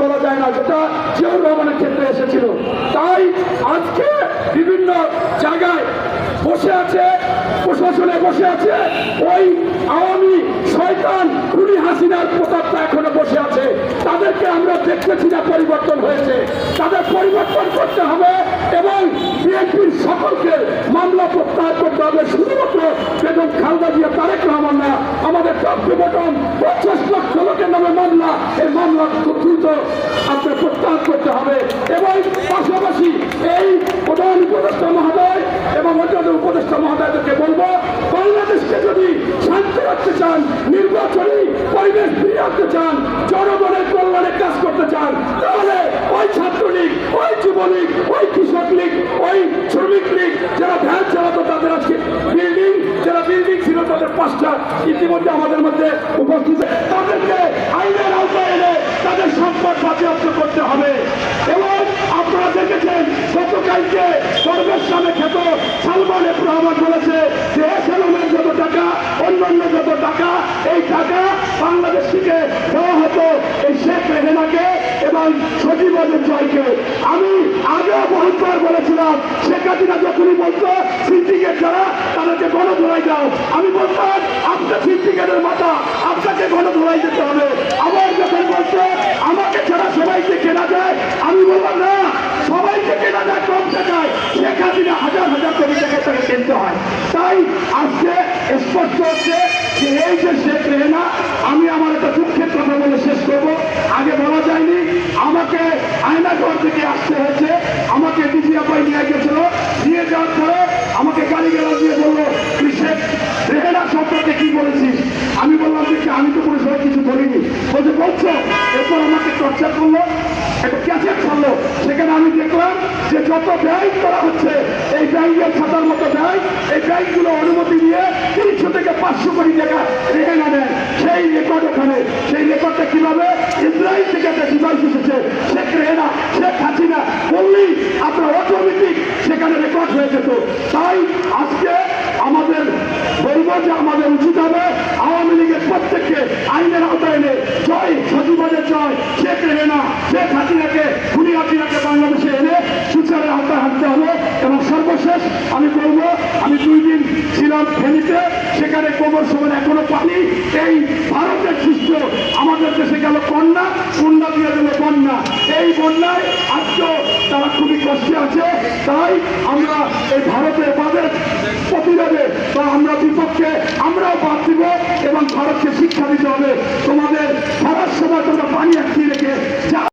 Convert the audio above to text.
বলা যায় না, যেটা জিয়াউর রহমানের ক্ষেত্রে এসেছিল। তাই আজকে বিভিন্ন জায়গায় বসে আছে, প্রশাসনে বসে আছে ওই আওয়ামী শয়তান খুনি হাসিনার প্রতাপটা এখনো বসে আছে। তাদেরকে আমরা দেখতেছি না পরিবর্তন হয়েছে, তাদের পরিবর্তন করতে হবে এবং বিএনপির সকলকে মামলা প্রত্যাহার করতে হবে। শুধুমাত্র বেগম খালেদা জিয়া, তারেক রহমান না, আমাদের টপ টু বটম 50 লক্ষ লোকের নামে মামলা, এই মামলা দ্রুত আপনার প্রত্যাহার করতে হবে। এবং পাশাপাশি এই প্রধান উপদেষ্টা মহোদয় এবং অন্যান্য উপদেষ্টা মহোদয়দেরকে বলবো, বাংলাদেশকে যদি শান্তি রাখতে চান, নির্বাচনী পরিবেশ ফিরিয়ে আনতে চান, জনগণের কল্যাণে কাজ করতে চান, তাহলে ওই ছাত্রলীগ, ওই যুবলীগ, ওই কৃষক লীগ, ওই শ্রমিক লীগ যারা ভ্যান চালাতো তাদের আজকে বিল্ডিং, যারা বিল্ডিং ছিল তাদের 5টা ইতিমধ্যে আমাদের মধ্যে উপস্থিত, তাদেরকে আইনের আওতায় এনে তাদের সম্পদ বাজেয়াপ্ত করতে হবে। এবং আপনারা দেখেছেন গতকালকে সর্বের সামনে খ্যাত সালমান এফ রহমান বলেছে যে এসএলএমের যত টাকা, অন্যান্য যত টাকা, এই টাকা বাংলাদেশ থেকে দেওয়া হতো এই শেখ রেহানাকে এবং সজীব ওয়াজেদ জয়কে। আমি আগেও বহুতবার বলেছিলাম, শেখ হাসিনা যখনই বলতো সিন্ডিকেট যারা তাদেরকে গণধোলাই দাও, আমি বলতাম আপনার সিন্ডিকেটের মাথা, আপনাকে গণধোলাই দিতে হবে। আবার যখন বলতো আমাকে ছাড়া সবাইকে কেনা যায়, আমি বললাম না, সবাইকে কেনা যায় কম টাকায়, শেখ হাসিনা হাজার হাজার কোটি টাকা তাকে কিনতে হয়। তাই আজকে স্পষ্ট হচ্ছে যে এই যে শেখ রেহানা, আমি আমার একটা দুঃখের কথা বলে শেষ করবো। আগে বলা যায়নি, আমাকে আয়নাঘর থেকে আসতে হয়েছে, আমাকে ডিজিএফআই নিয়ে গেছিল, নিয়ে যাওয়ার পরে আমাকে গালিগালাজ দিয়ে বললো তুই শেখ রেহানা সম্পর্কে কি বলেছিস। আমি বললাম যে আমি তো কোনো সময় কিছু বলিনি। বলছো, এরপর আমাকে টর্চার করলো, একটা ক্যাসেট ছাড়লো, সেখানে আমি দেখলাম যে যত ব্যয় করা হচ্ছে এই ব্যাংকের খাতার মতো ব্যয়, এই ব্যাংকগুলো অনুমতি দিয়ে 300 থেকে 500 কোটি টাকা রেহানা নেন। সেই রেকর্ড ওখানে, সেই রেকর্ডটা কিভাবে ইসরায়েল থেকে একটা ডিভাইস এসেছে, শেখ রেহানা, শেখ হাসিনা বললেই আপনার অটোমেটিক সেখানে রেকর্ড হয়ে যেত। তাই আজকে আমাদের বলবো যে আমাদের উচিত হবে আওয়ামী লীগের প্রত্যেককে আইনের আওতায় এনে জয় সজীব ওয়াজেদ জয়, শেখ রেহানা, শেখ হাসিনাকে, খুনি হাসিনাকে বাংলাদেশে এনে বিচারের আওতায় আনতে হবে। এবং সর্বশেষ আমি বলবো, আমি 2 দিন ছিলাম ফেনীতে, সেখানে কোমর সমান এখনো পানি। এই ভারতের সৃষ্ট আমাদের দেশে গেল কন্যা, কন্যা দিয়ে গেল বন্যা। এই বন্যায় আজকেও তারা খুবই কষ্টে আছে। তাই আমরা এই ভারতের বাদের প্রতিরোধে বা আমরা বিপক্ষে আমরাও বাদ দিব এবং ভারতকে শিক্ষা দিতে হবে, তোমাদের খরার সময় তোমরা পানি একটি